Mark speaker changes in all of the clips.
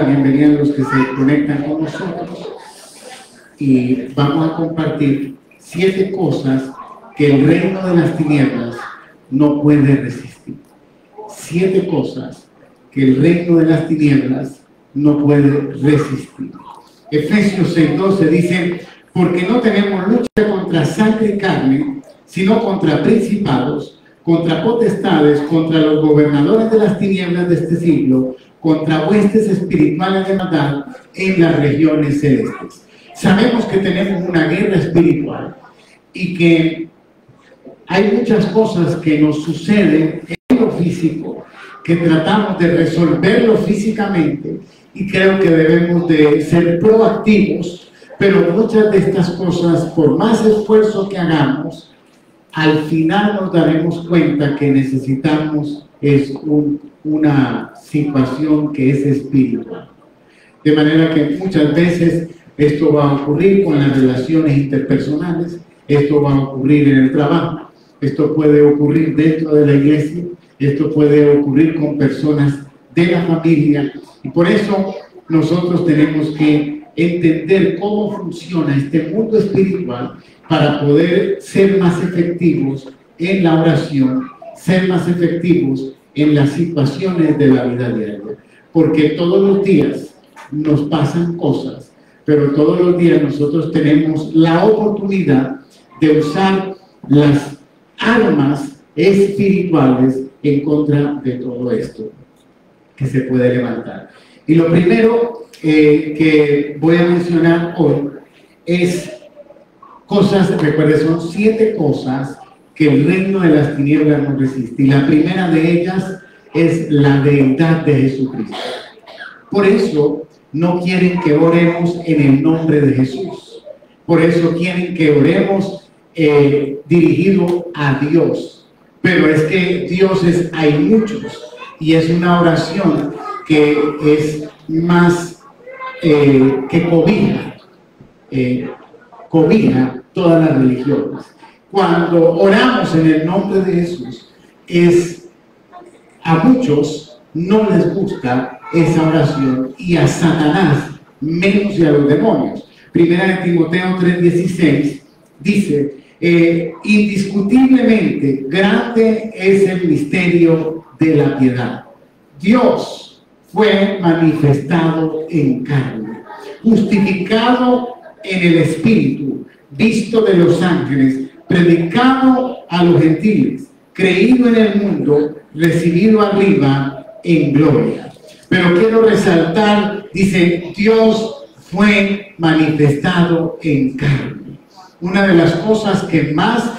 Speaker 1: la bienvenida a los que se conectan con nosotros y vamos a compartir 7 cosas que el reino de las tinieblas no puede resistir. 7 cosas que el reino de las tinieblas no puede resistir. Efesios 6:12 dice: porque no tenemos lucha contra sangre y carne, sino contra principados, contra potestades, contra los gobernadores de las tinieblas de este siglo, contra huestes espirituales de maldad en las regiones celestes. Sabemos que tenemos una guerra espiritual y que hay muchas cosas que nos suceden en lo físico, que tratamos de resolverlo físicamente, y creo que debemos de ser proactivos, pero muchas de estas cosas, por más esfuerzo que hagamos, al final nos daremos cuenta que necesitamos una situación que es espiritual. De manera que muchas veces esto va a ocurrir con las relaciones interpersonales, esto va a ocurrir en el trabajo, esto puede ocurrir dentro de la iglesia, esto puede ocurrir con personas de la familia, y por eso nosotros tenemos que entender cómo funciona este mundo espiritual para poder ser más efectivos en la oración, ser más efectivos en las situaciones de la vida diaria. Porque todos los días nos pasan cosas, pero todos los días nosotros tenemos la oportunidad de usar las armas espirituales en contra de todo esto que se puede levantar. Y lo primero que voy a mencionar hoy es cosas, recuerden, son 7 cosas que el reino de las tinieblas no resiste. Y la primera de ellas es la deidad de Jesucristo. Por eso no quieren que oremos en el nombre de Jesús. Por eso quieren que oremos dirigido a Dios. Pero es que dioses hay muchos, y es una oración que es más que cobija todas las religiones. Cuando oramos en el nombre de Jesús, a muchos no les gusta esa oración, y a Satanás menos, y a los demonios. Primera de Timoteo 3:16 dice: indiscutiblemente grande es el misterio de la piedad. Dios fue manifestado en carne, justificado en el Espíritu, visto de los ángeles, predicado a los gentiles, creído en el mundo, recibido arriba en gloria. Pero quiero resaltar, dice, Dios fue manifestado en carne. Una de las cosas que más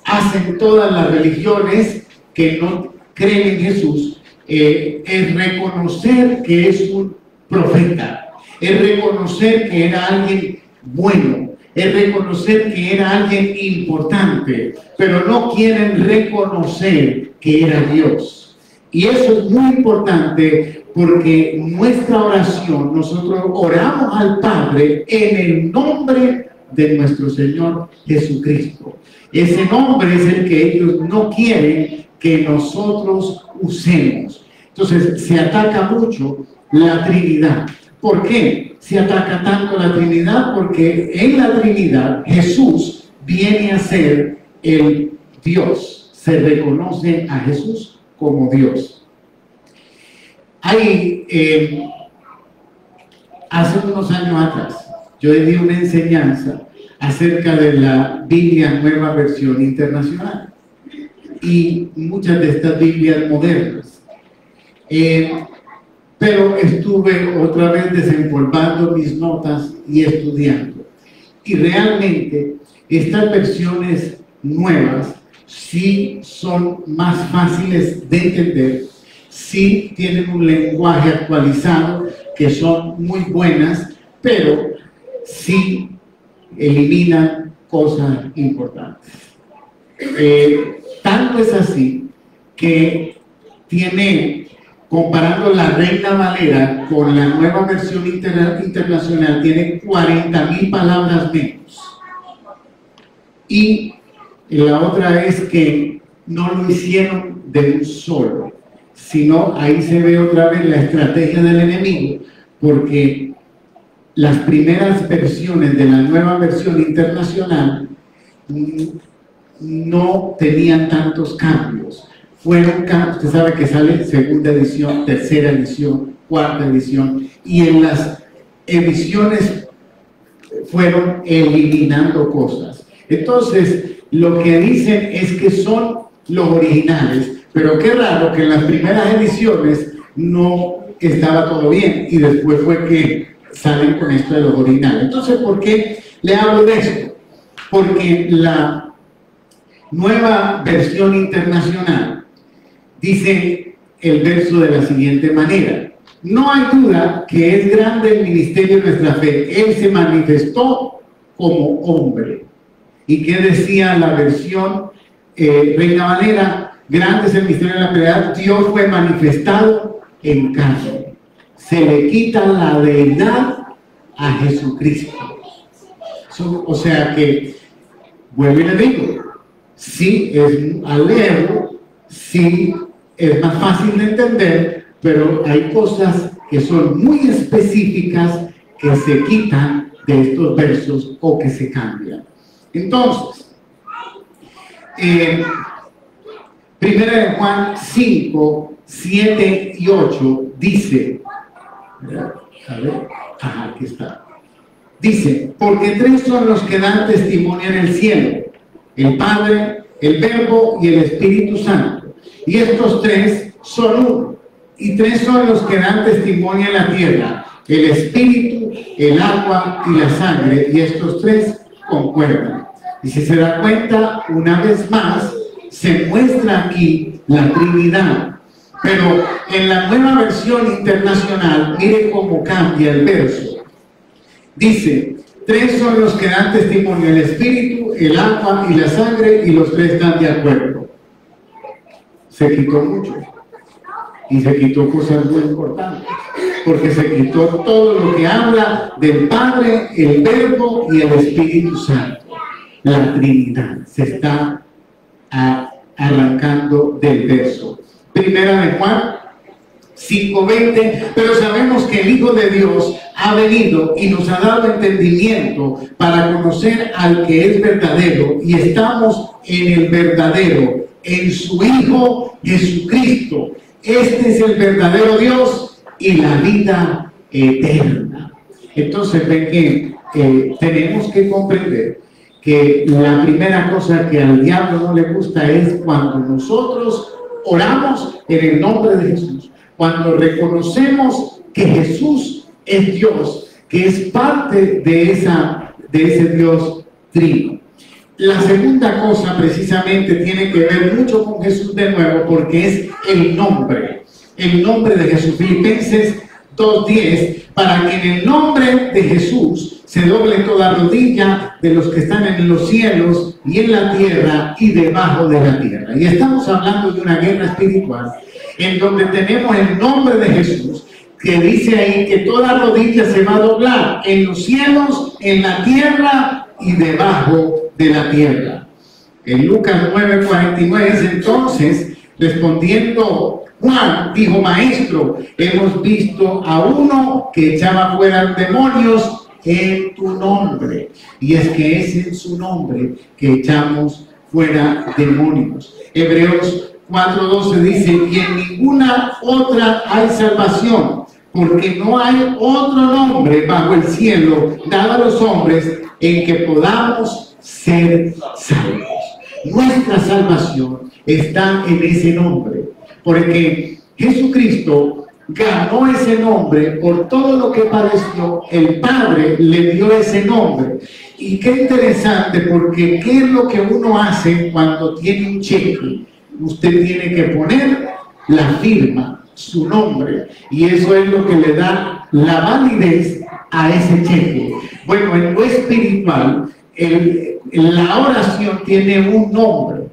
Speaker 1: hacen todas las religiones que no creen en Jesús es reconocer que es un profeta, es reconocer que era alguien bueno, es reconocer que era alguien importante, pero no quieren reconocer que era Dios. Y eso es muy importante, porque nuestra oración, nosotros oramos al Padre en el nombre de nuestro Señor Jesucristo. Ese nombre es el que ellos no quieren que nosotros usemos. Entonces se ataca mucho la Trinidad. ¿Por qué se ataca tanto la Trinidad? Porque en la Trinidad Jesús viene a ser el Dios. Se reconoce a Jesús como Dios. Hace unos años atrás yo di una enseñanza acerca de la Biblia Nueva Versión Internacional y muchas de estas Biblias modernas. Pero estuve otra vez desempolvando mis notas y estudiando. Y realmente estas versiones nuevas sí son más fáciles de entender, sí tienen un lenguaje actualizado, que son muy buenas, pero sí eliminan cosas importantes. Tanto es así que comparando la Reina Valera con la Nueva Versión Internacional, tiene 40,000 palabras menos. Y la otra es que no lo hicieron de un solo, sino ahí se ve otra vez la estrategia del enemigo porque las primeras versiones de la nueva versión internacional no tenían tantos cambios. Fueron cambios, usted sabe que sale segunda edición, tercera edición, cuarta edición, y en las ediciones fueron eliminando cosas. Entonces, lo que dicen es que son los originales, pero qué raro que en las primeras ediciones no estaba todo bien, y después fue que salen con esto de los originales. Entonces, ¿por qué le hablo de esto? Porque la nueva versión internacional dice el verso de la siguiente manera: no hay duda que es grande el ministerio de nuestra fe. Él se manifestó como hombre. ¿Y qué decía la versión Reina Valera? Grande es el misterio de la piedad. Dios fue manifestado en carne. Se le quita la deidad a Jesucristo. O sea que, vuelvo y le digo, sí, al leerlo, sí es más fácil de entender, pero hay cosas que son muy específicas que se quitan de estos versos o que se cambian. Entonces, Primera de Juan 5, 7 y 8 dice, a ver, aquí está. Dice, porque tres son los que dan testimonio en el cielo: el Padre, el Verbo y el Espíritu Santo. Y estos tres son uno. Y tres son los que dan testimonio en la tierra: el Espíritu, el agua y la sangre. Y estos tres concuerdan. Y si se da cuenta, una vez más, se muestra aquí la Trinidad. Pero en la nueva versión internacional, mire cómo cambia el verso. Dice, tres son los que dan testimonio: el Espíritu, el agua y la sangre, y los tres están de acuerdo. Se quitó mucho. Y se quitó cosas muy importantes, porque se quitó todo lo que habla del Padre, el Verbo y el Espíritu Santo. La Trinidad se está arrancando del verso. Primera de Juan 5:20, pero sabemos que el Hijo de Dios ha venido y nos ha dado entendimiento para conocer al que es verdadero, y estamos en el verdadero, en su Hijo Jesucristo. Este es el verdadero Dios y la vida eterna. Entonces ven que tenemos que comprender que la primera cosa que al diablo no le gusta es cuando nosotros oramos en el nombre de Jesús, cuando reconocemos que Jesús es Dios, que es parte de ese Dios trino. La segunda cosa precisamente tiene que ver mucho con Jesús de nuevo, porque es el nombre de Jesús. Filipenses 2:10, para que en el nombre de Jesús se doble toda rodilla de los que están en los cielos y en la tierra y debajo de la tierra. Y estamos hablando de una guerra espiritual en donde tenemos el nombre de Jesús, que dice ahí que toda rodilla se va a doblar en los cielos, en la tierra y debajo de la tierra. En Lucas 9:49 dice, entonces, respondiendo Juan, dijo, maestro, hemos visto a uno que echaba fuera demonios en tu nombre. Y es que es en su nombre que echamos fuera demonios. Hebreos 4:12 dice, y en ninguna otra hay salvación, porque no hay otro nombre bajo el cielo dado a los hombres en que podamos ser salvos. Nuestra salvación está en ese nombre, porque Jesucristo ganó ese nombre por todo lo que padeció. El Padre le dio ese nombre. Y qué interesante, porque ¿qué es lo que uno hace cuando tiene un cheque? Usted tiene que poner la firma, su nombre, y eso es lo que le da la validez a ese cheque. Bueno, en lo espiritual, la oración tiene un nombre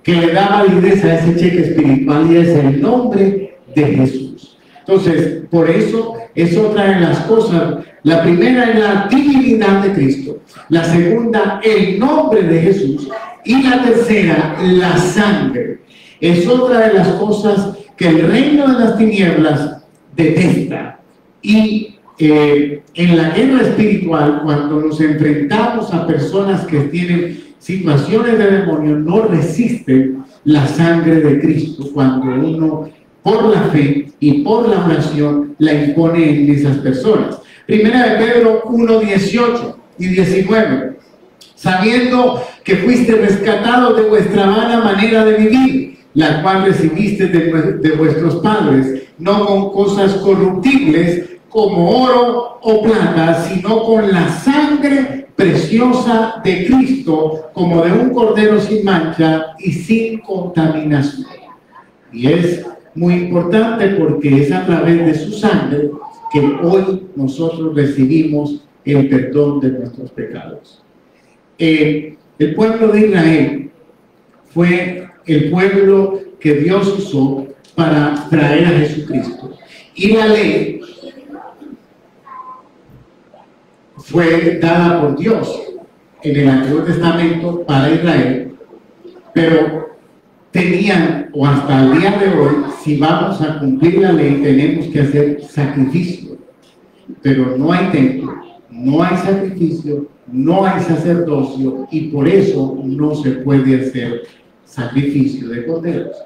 Speaker 1: que le da validez a ese cheque espiritual, y es el nombre de Jesús. Entonces, por eso es otra de las cosas. La primera es la divinidad de Cristo, la segunda, el nombre de Jesús, y la tercera, la sangre. Es otra de las cosas que el reino de las tinieblas detesta, Y en la guerra espiritual, cuando nos enfrentamos a personas que tienen situaciones de demonio, no resisten la sangre de Cristo cuando uno, por la fe y por la oración, la impone en esas personas. Primera de Pedro 1:18 y 19. Sabiendo que fuiste rescatados de vuestra vana manera de vivir, la cual recibiste de vuestros padres, no con cosas corruptibles como oro o plata, sino con la sangre preciosa de Cristo, como de un cordero sin mancha y sin contaminación. Y es muy importante porque es a través de su sangre que hoy nosotros recibimos el perdón de nuestros pecados. El pueblo de Israel fue el pueblo que Dios usó para traer a Jesucristo. Y la ley fue dada por Dios en el Antiguo Testamento para Israel, pero tenían, o hasta el día de hoy, si vamos a cumplir la ley, tenemos que hacer sacrificio. Pero no hay templo, no hay sacrificio, no hay sacerdocio, y por eso no se puede hacer sacrificio de corderos.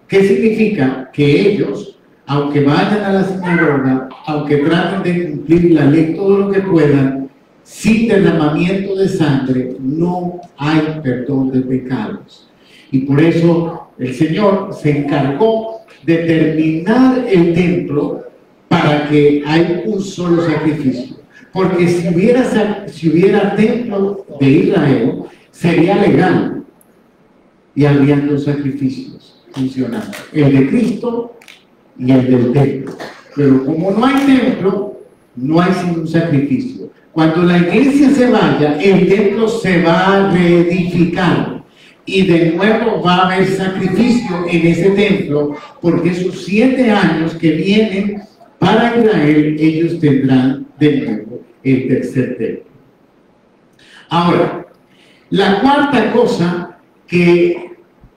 Speaker 1: ¿Qué significa? Que ellos, aunque vayan a la sinagoga, aunque traten de cumplir la ley todo lo que puedan, sin derramamiento de sangre no hay perdón de pecados. Y por eso el Señor se encargó de terminar el templo para que haya un solo sacrificio. Porque si hubiera templo de Israel, sería legal y habrían dos sacrificios funcionando, el de Cristo y el del templo. Pero como no hay templo, no hay sino un sacrificio. Cuando la iglesia se vaya, el templo se va a reedificar y de nuevo va a haber sacrificio en ese templo, porque esos 7 años que vienen para Israel, ellos tendrán de nuevo el tercer templo. Ahora, la cuarta cosa que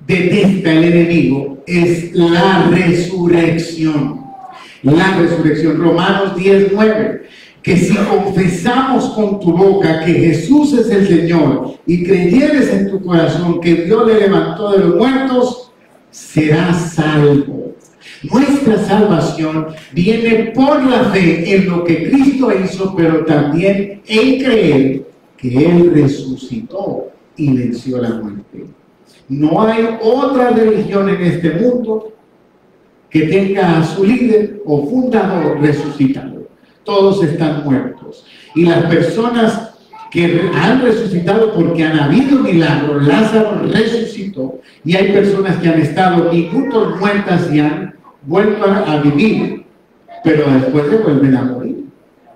Speaker 1: detesta el enemigo es la resurrección. La resurrección. Romanos 10:9. Que si confesamos con tu boca que Jesús es el Señor y creyeres en tu corazón que Dios le levantó de los muertos, serás salvo. Nuestra salvación viene por la fe en lo que Cristo hizo, pero también en creer que Él resucitó y venció la muerte. No hay otra religión en este mundo que tenga a su líder o fundador resucitado. Todos están muertos. Y las personas que han resucitado, porque han habido milagros, Lázaro resucitó, y hay personas que han estado minutos muertas y han vuelto a vivir, pero después se vuelven a morir.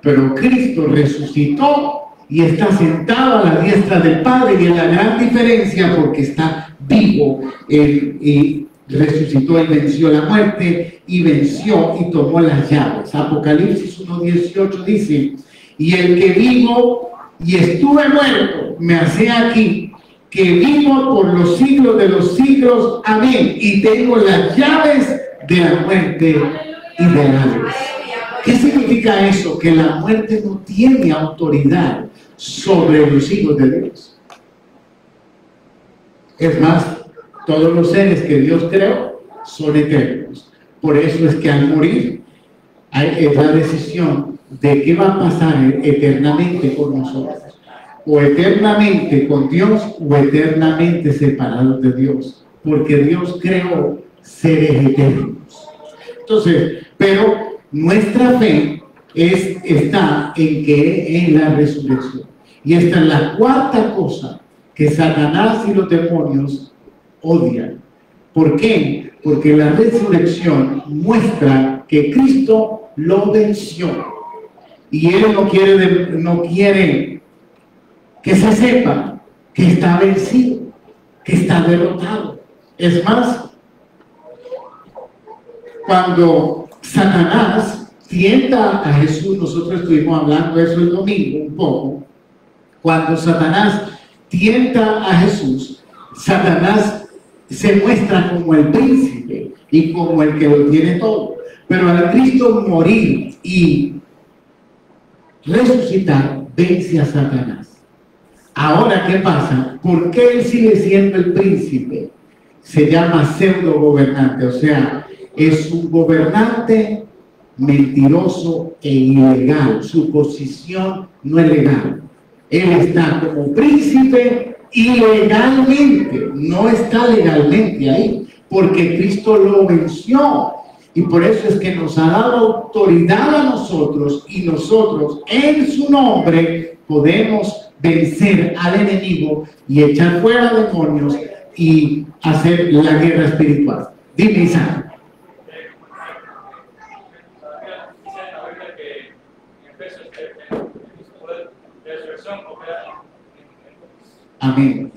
Speaker 1: Pero Cristo resucitó y está sentado a la diestra del Padre, y es la gran diferencia porque está vivo y resucitó y venció la muerte y venció y tomó las llaves. Apocalipsis 1:18 dice: y el que vivo y estuve muerto, me hace aquí, que vivo por los siglos de los siglos, amén, y tengo las llaves de la muerte y del Hades. ¿Qué significa eso? Que la muerte no tiene autoridad sobre los hijos de Dios. Es más, todos los seres que Dios creó son eternos. Por eso es que al morir es la decisión de qué va a pasar eternamente con nosotros. O eternamente con Dios o eternamente separados de Dios. Porque Dios creó seres eternos. Entonces, pero nuestra fe está en la resurrección. Y esta es la cuarta cosa que Satanás y los demonios odian. ¿Por qué? Porque la resurrección muestra que Cristo lo venció. Y Él no quiere que se sepa que está vencido, que está derrotado. Es más, cuando Satanás tienta a Jesús, nosotros estuvimos hablando de eso el domingo un poco, cuando Satanás tienta a Jesús, Satanás se muestra como el príncipe y como el que lo tiene todo. Pero al Cristo morir y resucitar, vence a Satanás. Ahora, ¿qué pasa? ¿Por qué él sigue siendo el príncipe? Se llama pseudo gobernante, o sea, es un gobernante mentiroso e ilegal. Su posición no es legal. Él está como príncipe ilegalmente, no está legalmente ahí, porque Cristo lo venció. Y por eso es que nos ha dado autoridad a nosotros, y nosotros en su nombre podemos vencer al enemigo y echar fuera demonios y hacer la guerra espiritual. Dime, Isaac. Amén.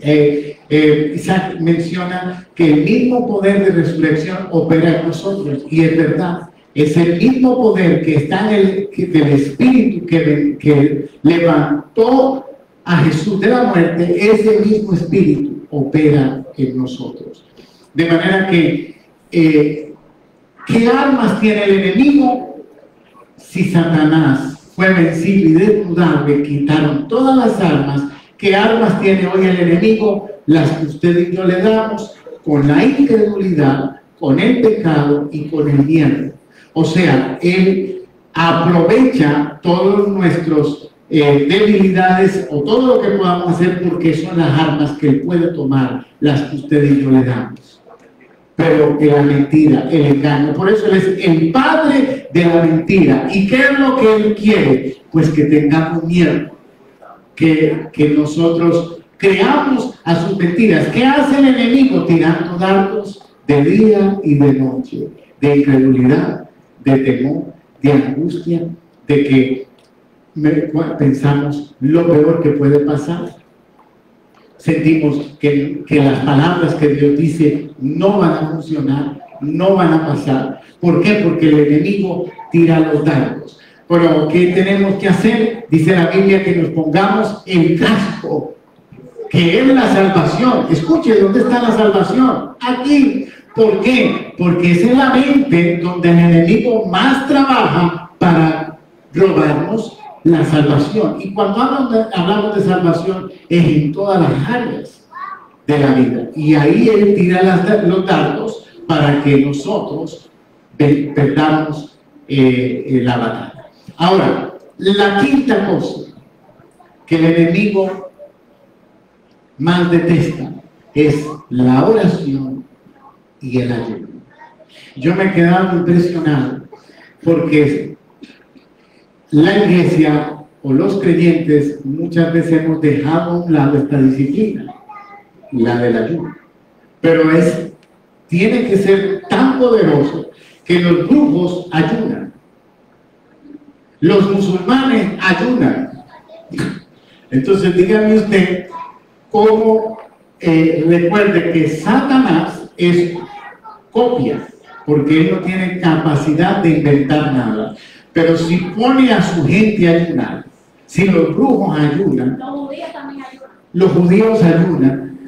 Speaker 1: Isaac menciona que el mismo poder de resurrección opera en nosotros, y es verdad, es el mismo poder que está en del Espíritu que levantó a Jesús de la muerte. Ese mismo Espíritu opera en nosotros. De manera que, ¿qué armas tiene el enemigo? Si Satanás fue vencido y desnudado, le quitaron todas las armas. ¿Qué armas tiene hoy el enemigo? Las que usted y yo le damos, con la incredulidad, con el pecado y con el miedo. O sea, él aprovecha todos nuestros debilidades o todo lo que podamos hacer, porque son las armas que él puede tomar, las que usted y yo le damos. Pero que la mentira, el engaño, por eso él es el padre de la mentira. ¿Y qué es lo que él quiere? Pues que tengamos miedo, que nosotros creamos a sus mentiras. ¿Qué hace el enemigo? Tirando dardos de día y de noche, de incredulidad, de temor, de angustia, de que pensamos lo peor que puede pasar. Sentimos que las palabras que Dios dice no van a funcionar, no van a pasar. ¿Por qué? Porque el enemigo tira los dardos. Pero ¿qué tenemos que hacer? Dice la Biblia que nos pongamos el casco, que es la salvación. Escuche, ¿dónde está la salvación? Aquí. ¿Por qué? Porque es en la mente donde el enemigo más trabaja para robarnos la salvación. Y cuando hablamos de salvación, es en todas las áreas de la vida. Y ahí él tira los dardos para que nosotros perdamos la batalla. Ahora, la quinta cosa que el enemigo más detesta es la oración y el ayuno. Yo me he quedado impresionado porque la iglesia o los creyentes muchas veces hemos dejado a un lado esta disciplina, la del ayuno. Pero tiene que ser tan poderoso que los brujos ayunan, los musulmanes ayunan. Entonces dígame usted cómo recuerde que Satanás es copia, porque él no tiene capacidad de inventar nada. Pero si pone a su gente a ayunar, si los brujos ayunan, los judíos también ayunan. Los judíos ayunan.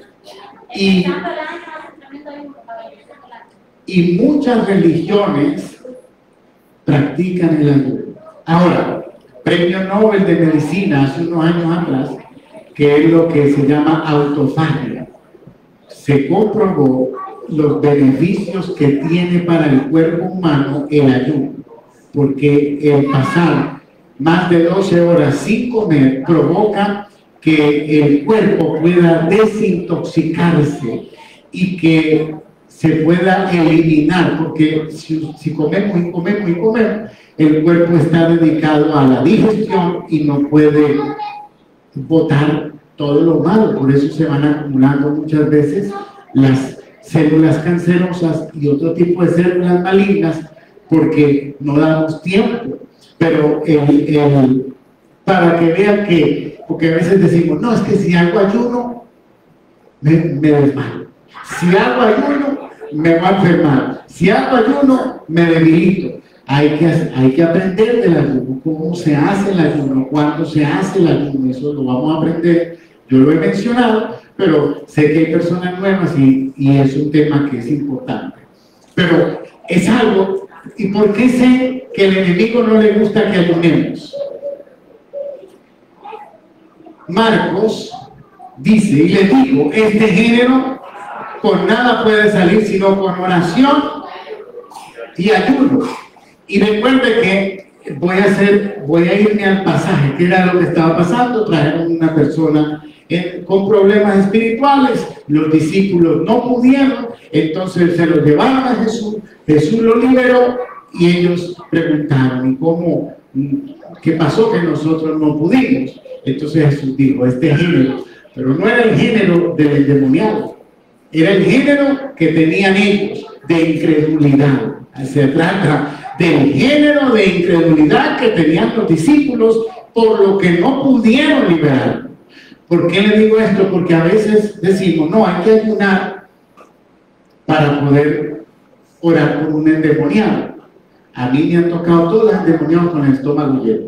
Speaker 1: Y muchas religiones practican el ayuno. Ahora, premio Nobel de Medicina hace unos años atrás, que es lo que se llama autofagia, se comprobó los beneficios que tiene para el cuerpo humano el ayuno, porque el pasar más de 12 horas sin comer provoca que el cuerpo pueda desintoxicarse y que se pueda eliminar, porque si comemos y comemos y comemos, el cuerpo está dedicado a la digestión y no puede botar todo lo malo. Por eso se van acumulando muchas veces las células cancerosas y otro tipo de células malignas, porque no damos tiempo. Pero para que vean que, porque a veces decimos, no, es que si hago ayuno me desmayo, si hago ayuno me va a enfermar, si hago ayuno me debilito. Hay que aprender del ayuno, cómo se hace el ayuno, cuándo se hace el ayuno. Eso lo vamos a aprender. Yo lo he mencionado, pero sé que hay personas nuevas y es un tema que es importante. Pero es algo. ¿Y por qué sé que el enemigo no le gusta que ayunemos? Marcos dice, y les dijo, este género con nada puede salir sino con oración y ayuno. Y recuerde que voy a irme al pasaje, que era lo que estaba pasando. Trajeron una persona con problemas espirituales, los discípulos no pudieron, entonces se lo llevaron a Jesús, Jesús lo liberó y ellos preguntaron, ¿y cómo? ¿Qué pasó que nosotros no pudimos? Entonces Jesús dijo, este género, pero no era el género del endemoniado, era el género que tenían ellos de incredulidad. Se trata del género de incredulidad que tenían los discípulos, por lo que no pudieron liberar. ¿Por qué le digo esto? Porque a veces decimos, no, hay que ayunar para poder orar por un endemoniado. A mí me han tocado todos los endemoniados con el estómago lleno.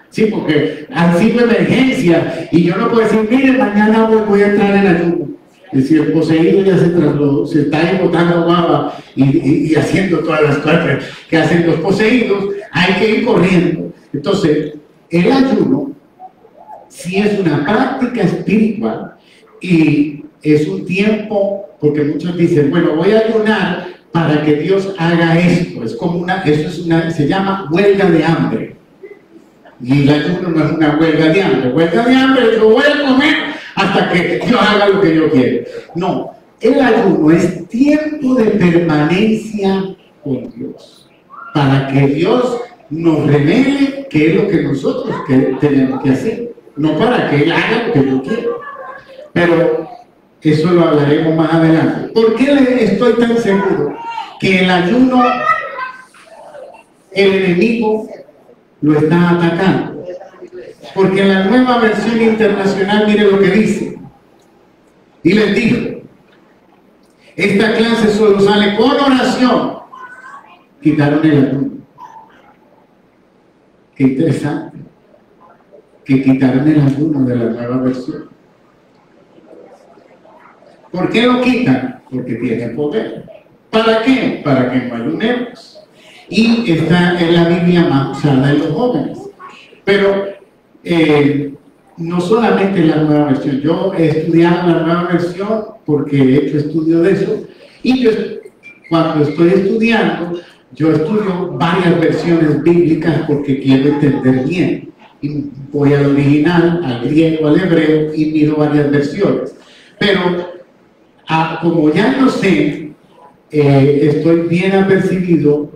Speaker 1: Sí, porque han sido emergencia y yo no puedo decir, mire, mañana voy a entrar en ayuno. Es decir, el poseído ya se trasladó, se está ahí botando baba y haciendo todas las cosas que hacen los poseídos. Hay que ir corriendo. Entonces, el ayuno sí es una práctica espiritual y es un tiempo, porque muchos dicen, bueno, voy a ayunar para que Dios haga esto. Es como se llama huelga de hambre. Y el ayuno no es una huelga de hambre. Huelga de hambre es yo voy a comer hasta que Dios haga lo que yo quiero. No, el ayuno es tiempo de permanencia con Dios, para que Dios nos revele qué es lo que nosotros tenemos que hacer, no para que Él haga lo que yo quiero. Pero eso lo hablaremos más adelante. ¿Por qué estoy tan seguro que el ayuno, el enemigo lo está atacando? Porque en la nueva versión internacional, mire lo que dice. Y les dijo, esta clase solo sale con oración. Quitaron el ayuno. Qué interesante. Que quitaron el ayuno de la nueva versión. ¿Por qué lo quitan? Porque tiene poder. ¿Para qué? Para que no ayunemos. Y está en la Biblia más usada en los jóvenes. Pero no solamente la nueva versión. Yo he estudiado la nueva versión porque he hecho estudio de eso. Y cuando estoy estudiando, yo estudio varias versiones bíblicas porque quiero entender bien. Y voy al original, al griego, al hebreo y miro varias versiones. Pero como ya lo sé, estoy bien apercibido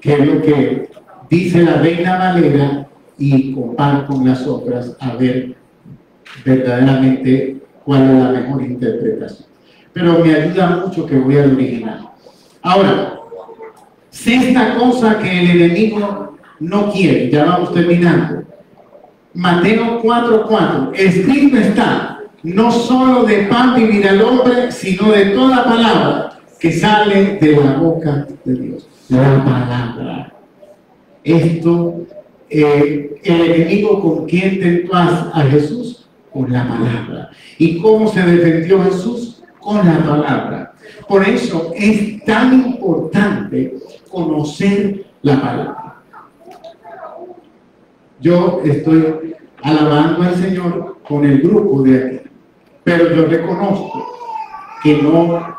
Speaker 1: que es lo que dice la Reina Valera y comparo con las otras a ver verdaderamente cuál es la mejor interpretación. Pero me ayuda mucho que voy al original. Ahora, sexta cosa que el enemigo no quiere, ya vamos terminando. Mateo 4:4, escrito está, no solo de pan vivirá el hombre, sino de toda palabra que sale de la boca de Dios. La palabra. Esto, el enemigo, ¿con quién tentó a Jesús? Con la palabra. ¿Y cómo se defendió Jesús? Con la palabra. Por eso es tan importante conocer la palabra. Yo estoy alabando al Señor con el grupo de aquí, pero yo reconozco que no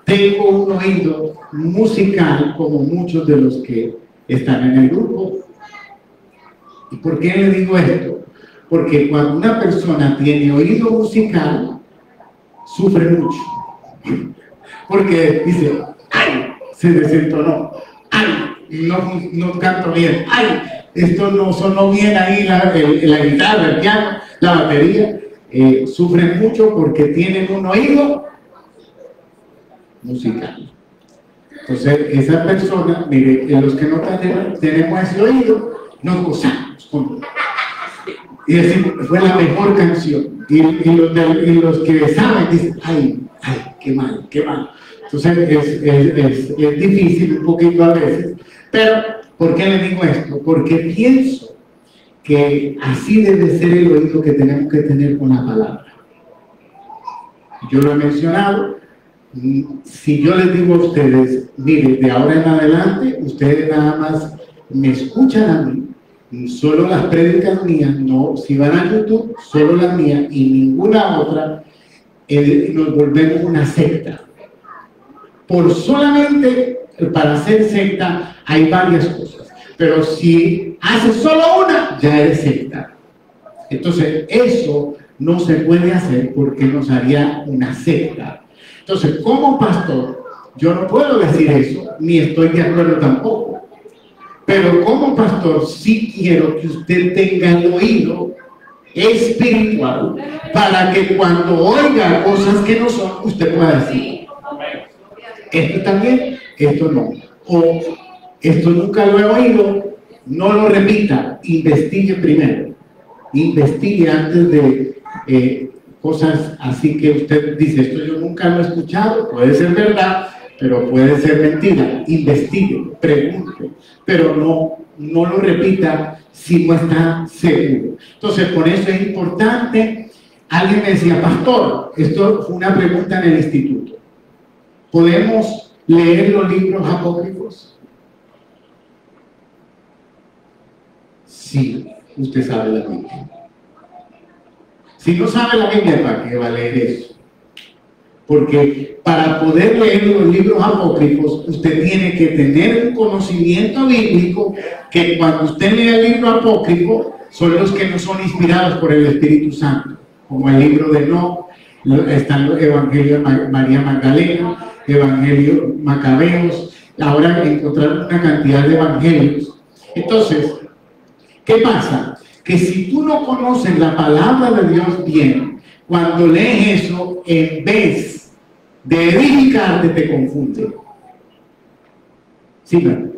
Speaker 1: tengo un oído musical como muchos de los que están en el grupo. ¿Y por qué le digo esto? Porque cuando una persona tiene oído musical, sufre mucho. Porque dice, ¡ay! Se desentonó. ¡Ay! No canto bien. ¡Ay! Esto no sonó bien ahí la guitarra, el piano, la batería. Sufren mucho porque tienen un oído musical. Entonces, esa persona, mire, los que no tenemos ese oído, nos gozamos y decimos, fue la mejor canción. Y los que saben dicen, ay, qué mal, qué mal. Entonces, es difícil un poquito a veces. Pero, ¿por qué le digo esto? Porque pienso que así debe ser el oído que tenemos que tener con la palabra. Yo lo he mencionado. Si yo les digo a ustedes, miren, de ahora en adelante, ustedes nada más me escuchan a mí solo las prédicas mías, no, si van a YouTube, solo las mías y ninguna otra, nos volvemos una secta. Por solamente para ser secta hay varias cosas, pero si haces solo una, ya eres secta. Entonces, eso no se puede hacer porque nos haría una secta. Entonces, como pastor, yo no puedo decir eso, ni estoy de acuerdo tampoco. Pero como pastor, sí quiero que usted tenga el oído espiritual para que cuando oiga cosas que no son, usted pueda decir, esto está bien, esto no. O esto nunca lo he oído, no lo repita, investigue primero. Investigue antes de cosas así que usted dice, esto yo nunca lo he escuchado, puede ser verdad, pero puede ser mentira. Investigue, pregunte, pero no lo repita si no está seguro. Entonces, por eso es importante. Alguien me decía, pastor, esto fue una pregunta en el instituto, ¿podemos leer los libros apócrifos? Sí, usted sabe la Biblia. Si no sabe la Biblia, ¿para qué va a leer eso? Porque para poder leer los libros apócrifos, usted tiene que tener un conocimiento bíblico que cuando usted lee el libro apócrifo, son los que no son inspirados por el Espíritu Santo, como el libro de Enoc, están los evangelios de María Magdalena, evangelio Macabeos, ahora encontraron una cantidad de evangelios. Entonces, ¿qué pasa? Que si tú no conoces la palabra de Dios bien, cuando lees eso, en vez de edificarte, te confunde. Sí, ¿no?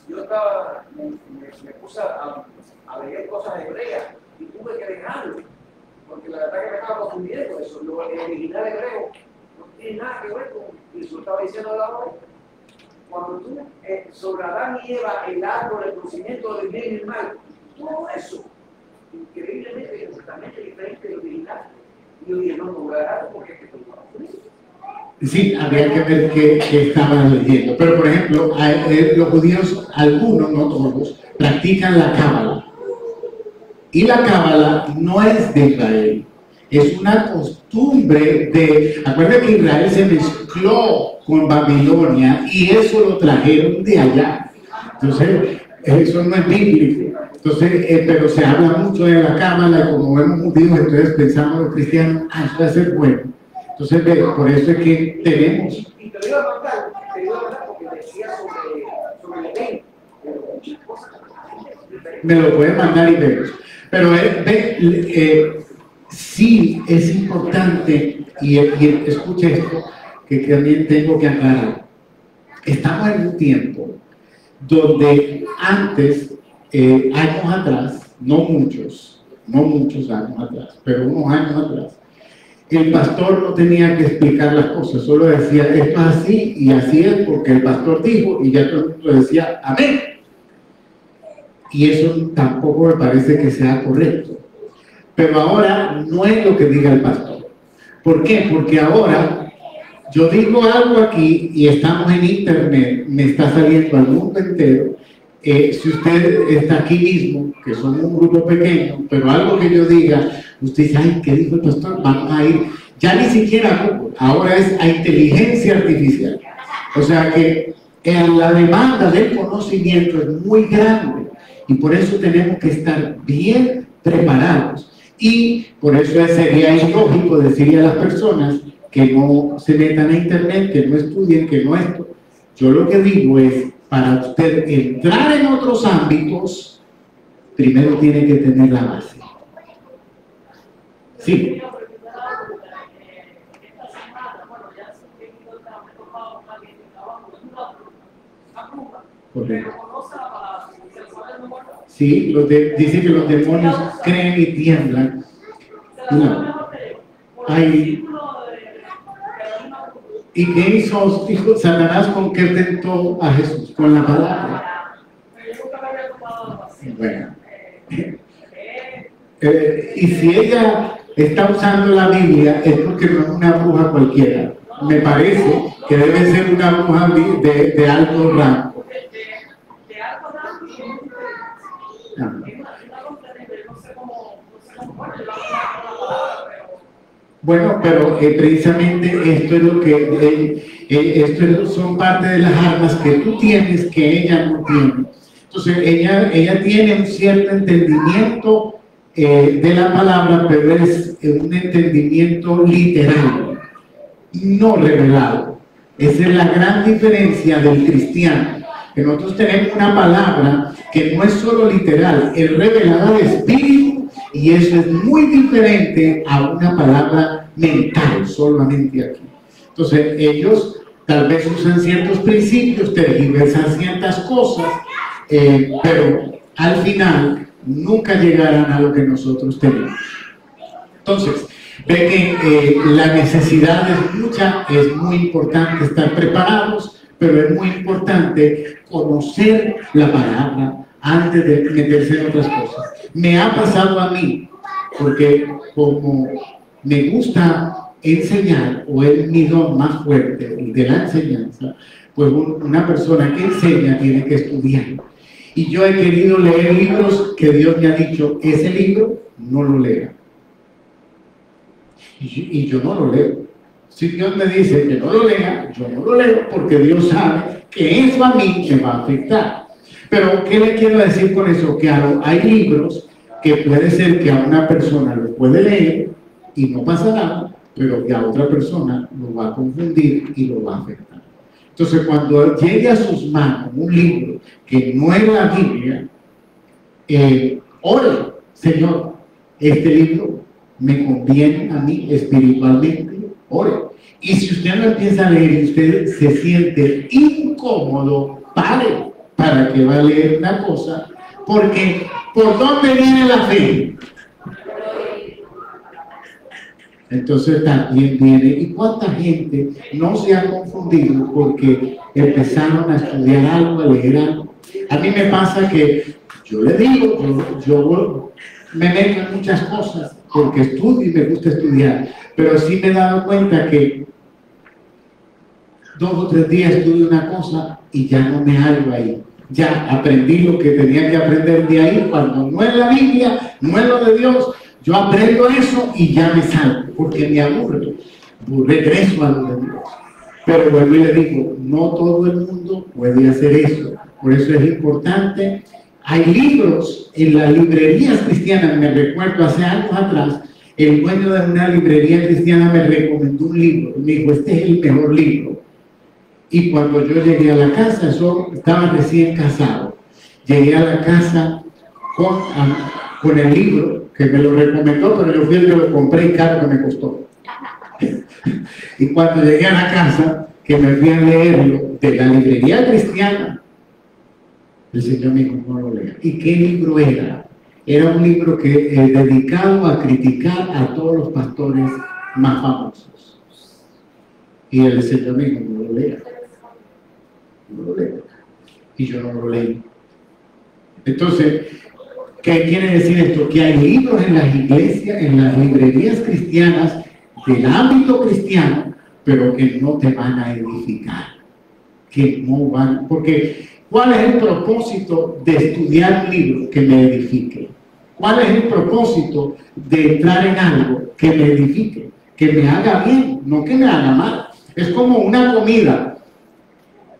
Speaker 2: Yo estaba, me puse a leer cosas hebreas y tuve que dejarlo, porque la verdad que me estaba confundiendo eso. El original hebreo no tiene nada que ver con eso. Estaba diciendo la hora. Cuando tú, sobre Adán y Eva, el árbol, el conocimiento del bien y el mal, todo eso, increíblemente, completamente diferente del original. Y yo dije, no voy a dejarlo porque es que estoy confundido.
Speaker 1: Sí, habría que ver qué estaban leyendo. Pero, por ejemplo, los judíos, algunos, no todos, practican la cábala. Y la cábala no es de Israel. Es una costumbre de... Acuérdense que Israel se mezcló con Babilonia y eso lo trajeron de allá. Entonces, eso no es bíblico. Entonces, pero se habla mucho de la cábala y como vemos judíos, entonces pensamos los cristianos, eso va a ser bueno. Entonces, por eso es que tenemos...
Speaker 2: Y te lo iba a mandar porque decía sobre el Edén, pero muchas cosas.
Speaker 1: Me lo pueden mandar y vemos. Pero sí es importante, y escuche esto, que también tengo que aclarar. Estamos en un tiempo donde antes, años atrás, no muchos años atrás, pero unos años atrás, el pastor no tenía que explicar las cosas, solo decía, esto es así y así es porque el pastor dijo, y ya todo el mundo decía, amén. Y eso tampoco me parece que sea correcto. Pero ahora no es lo que diga el pastor. ¿Por qué? Porque ahora yo digo algo aquí y estamos en internet, me está saliendo al mundo entero. Si usted está aquí mismo, que somos un grupo pequeño, pero algo que yo diga, usted dice, ay, ¿qué dijo el pastor? Vamos a ir, ya ni siquiera Google, ahora es a inteligencia artificial. O sea que la demanda del conocimiento es muy grande y por eso tenemos que estar bien preparados. Y por eso sería ilógico decirle a las personas que no se metan a internet, que no estudien, que no esto. Yo lo que digo es, para usted entrar en otros ámbitos, primero tiene que tener la base. Sí. Correcto. Sí, dice que los demonios creen y tiemblan. No. Hay, ¿y qué hizo Satanás con qué tentó a Jesús? Con la palabra. Bueno. Y si ella está usando la Biblia es porque no es una bruja cualquiera. Me parece que debe ser una bruja de alto rango. Bueno, pero precisamente esto es lo que son parte de las armas que tú tienes que ella no tiene. Entonces ella tiene un cierto entendimiento de la palabra, pero es un entendimiento literal, no revelado. Esa es la gran diferencia del cristiano, que nosotros tenemos una palabra que no es solo literal, es revelada de espíritu, y eso es muy diferente a una palabra mental, solamente aquí. Entonces ellos tal vez usan ciertos principios, tergiversan ciertas cosas, pero al final nunca llegarán a lo que nosotros tenemos. Entonces, ve que la necesidad es mucha, es muy importante estar preparados, pero es muy importante conocer la palabra antes de meterse en otras cosas. Me ha pasado a mí, porque como me gusta enseñar, o es mi don más fuerte, el de la enseñanza, pues una persona que enseña tiene que estudiar. Y yo he querido leer libros que Dios me ha dicho, ese libro no lo lea. Y yo no lo leo. Si Dios me dice que no lo lea, yo no lo leo, porque Dios sabe que eso a mí me va a afectar. Pero, ¿qué le quiero decir con eso? Que hay libros que puede ser que a una persona lo puede leer y no pasa nada, pero que a otra persona lo va a confundir y lo va a afectar. Entonces, cuando llegue a sus manos un libro que no es la Biblia, ore, Señor, este libro me conviene a mí espiritualmente, ore. Y si usted no empieza a leer y usted se siente incómodo, pare. ¿Para que va a leer una cosa? Porque ¿por dónde viene la fe? Entonces también viene. ¿Y cuánta gente no se ha confundido porque empezaron a estudiar algo, a leer algo? A mí me pasa que yo le digo, yo me meto en muchas cosas porque estudio y me gusta estudiar, pero sí me he dado cuenta que 2 o 3 días estudio una cosa y ya no me hallo ahí. Ya aprendí lo que tenía que aprender de ahí. Cuando no es la Biblia, no es lo de Dios, yo aprendo eso y ya me salgo, porque me aburro, regreso a lo de Dios. Pero vuelvo y le digo, no todo el mundo puede hacer eso. Por eso es importante. Hay libros en las librerías cristianas. Me recuerdo hace años atrás, el dueño de una librería cristiana me recomendó un libro. Me dijo, este es el mejor libro. Y cuando yo llegué a la casa, yo estaba recién casado, llegué a la casa con el libro, que me lo recomendó, pero yo fui el que lo compré y caro que me costó. Y cuando llegué a la casa, que me fui a leerlo de la librería cristiana, el Señor me dijo, no lo lea. ¿Y qué libro era? Era un libro que dedicado a criticar a todos los pastores más famosos. Y el Señor me dijo, no lo lea. No lo leo. Y yo no lo leí. Entonces, ¿qué quiere decir esto? Que hay libros en las iglesias, en las librerías cristianas, del ámbito cristiano, pero que no te van a edificar. Que no van, porque ¿cuál es el propósito de estudiar un libro que me edifique? ¿Cuál es el propósito de entrar en algo que me edifique? Que me haga bien, no que me haga mal. Es como una comida.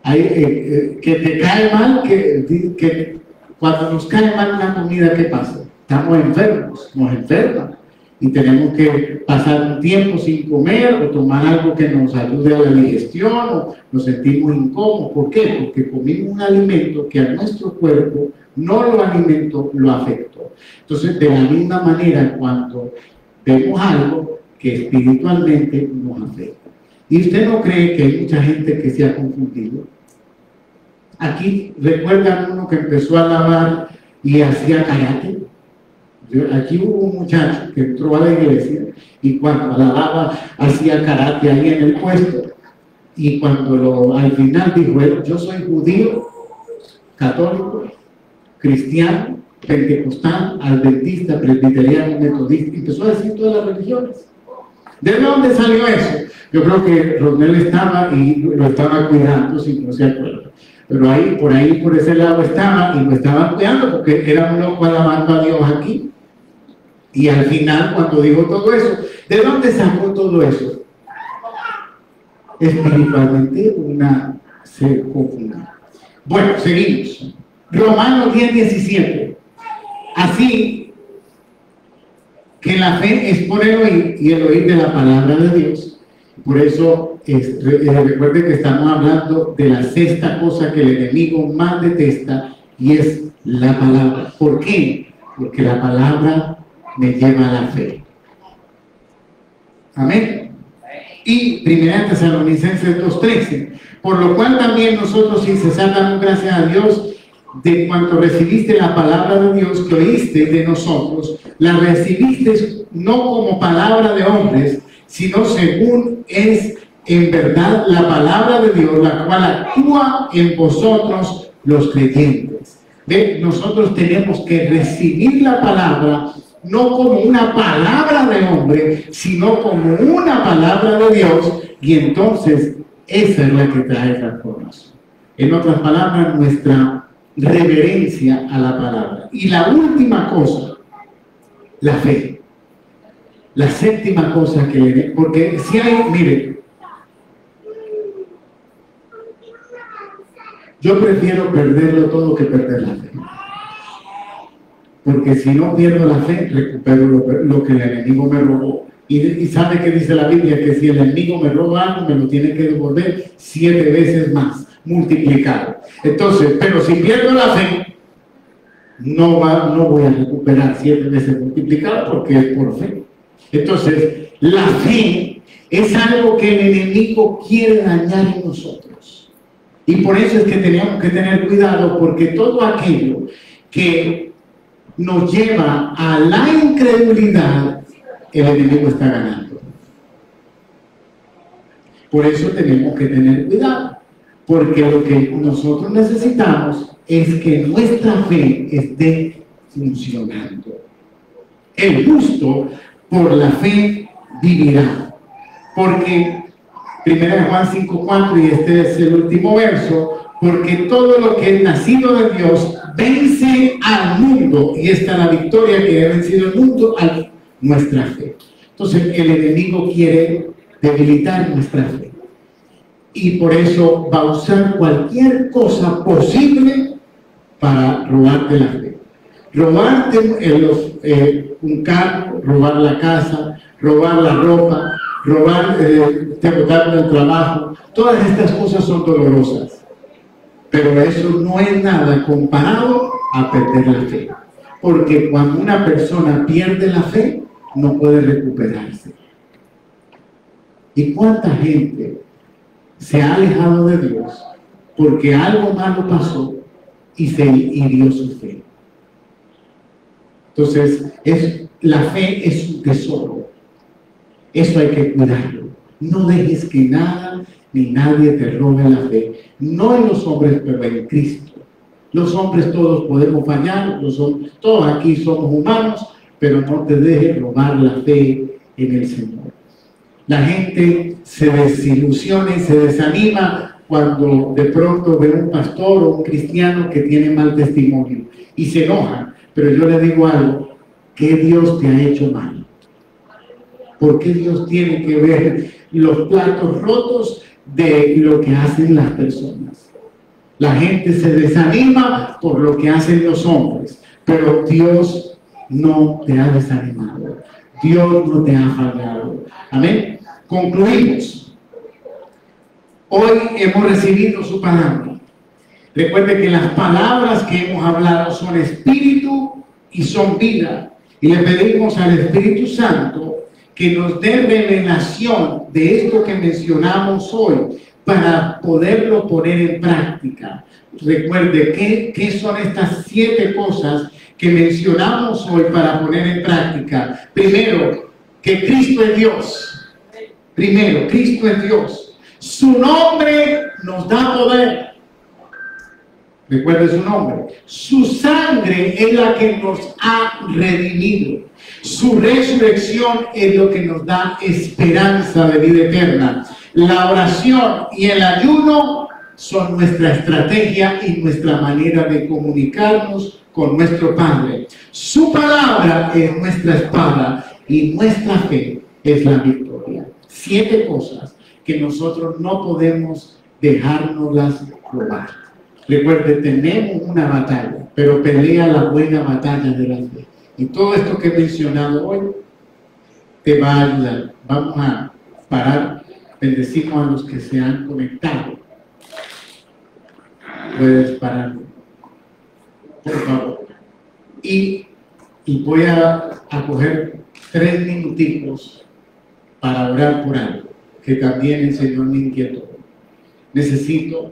Speaker 1: Que te cae mal, que cuando nos cae mal una comida, ¿qué pasa? Estamos enfermos, nos enferman y tenemos que pasar un tiempo sin comer o tomar algo que nos ayude a la digestión o nos sentimos incómodos. ¿Por qué? Porque comimos un alimento que a nuestro cuerpo no lo alimentó, lo afectó. Entonces, de la misma manera, cuando vemos algo que espiritualmente nos afecta. ¿Y usted no cree que hay mucha gente que se ha confundido? Aquí, ¿recuerdan uno que empezó a lavar y hacía karate? Aquí hubo un muchacho que entró a la iglesia y cuando lavaba hacía karate ahí en el puesto. Y cuando al final dijo él, yo soy judío, católico, cristiano, pentecostal, adventista, presbiteriano, metodista, empezó a decir todas las religiones. ¿De dónde salió eso? Yo creo que Ronel estaba y lo estaba cuidando, si no se acuerda. Pero ahí, por ese lado estaba, y lo estaban cuidando porque era un loco alabando a Dios aquí. Y al final, cuando dijo todo eso, ¿de dónde sacó todo eso? Espiritualmente, se confundió. Bueno, seguimos. Romanos 10:17. Así que la fe es por el oír y el oír de la palabra de Dios. Por eso, recuerde que estamos hablando de la sexta cosa que el enemigo más detesta, y es la palabra. ¿Por qué? Porque la palabra me lleva a la fe. Amén. Y 1 Tesalonicenses 2:13. Por lo cual también nosotros sin cesar damos gracias a Dios de cuanto recibiste la palabra de Dios que oíste de nosotros, la recibiste no como palabra de hombres, sino según es en verdad la palabra de Dios, la cual actúa en vosotros los creyentes. ¿Ve? Nosotros tenemos que recibir la palabra no como una palabra de hombre, sino como una palabra de Dios, y entonces esa es la que trae transformación. En otras palabras, nuestra reverencia a la palabra. Y la última cosa, la fe. La séptima cosa que, porque si hay, mire, yo prefiero perderlo todo que perder la fe. Porque si no pierdo la fe, recupero lo que el enemigo me robó. Y sabe que dice la Biblia que si el enemigo me roba algo, me lo tiene que devolver 7 veces más, multiplicado. Entonces, pero si pierdo la fe, no voy a recuperar 7 veces multiplicado porque es por fe. Entonces, la fe es algo que el enemigo quiere dañar en nosotros. Y por eso es que tenemos que tener cuidado, porque todo aquello que nos lleva a la incredulidad, el enemigo está ganando. Por eso tenemos que tener cuidado, porque lo que nosotros necesitamos es que nuestra fe esté funcionando. El justo por la fe vivirá, porque 1 Juan 5:4, y este es el último verso, porque todo lo que es nacido de Dios vence al mundo, y esta es la victoria que ha vencido el mundo, a nuestra fe. Entonces el enemigo quiere debilitar nuestra fe, y por eso va a usar cualquier cosa posible para robarte la fe. Robarte un carro, robar la casa, robar la ropa, robar, te botar del trabajo. Todas estas cosas son dolorosas, pero eso no es nada comparado a perder la fe, porque cuando una persona pierde la fe no puede recuperarse. ¿Y cuánta gente se ha alejado de Dios porque algo malo pasó y se hirió su fe? Entonces, la fe es un tesoro. Eso hay que cuidarlo. No dejes que nada ni nadie te robe la fe. No en los hombres, pero en Cristo. Los hombres todos podemos fallar, todos aquí somos humanos, pero no te dejes robar la fe en el Señor. La gente se desilusiona y se desanima cuando de pronto ve un pastor o un cristiano que tiene mal testimonio y se enoja. Pero yo le digo algo: ¿qué Dios te ha hecho mal? ¿Por qué Dios tiene que ver los platos rotos de lo que hacen las personas? La gente se desanima por lo que hacen los hombres, pero Dios no te ha desanimado. Dios no te ha fallado. Amén. Concluimos. Hoy hemos recibido su palabra. Recuerde que las palabras que hemos hablado son espíritu y son vida. Y le pedimos al Espíritu Santo que nos dé revelación de esto que mencionamos hoy para poderlo poner en práctica. Recuerde qué son estas 7 cosas que mencionamos hoy para poner en práctica. Primero, que Cristo es Dios. Primero, Cristo es Dios. Su nombre nos da poder. Recuerde su nombre. Su sangre es la que nos ha redimido. Su resurrección es lo que nos da esperanza de vida eterna. La oración y el ayuno son nuestra estrategia y nuestra manera de comunicarnos con nuestro Padre. Su palabra es nuestra espada y nuestra fe es la victoria. 7 cosas que nosotros no podemos dejárnoslas robar. Recuerde, tenemos una batalla, pero pelea la buena batalla de la fe. Y todo esto que he mencionado hoy te va a ayudar. Vamos a parar, bendecimos a los que se han conectado. Puedes parar, por favor. Y voy a coger 3 minutitos para orar por algo que también el Señor me inquietó. Necesito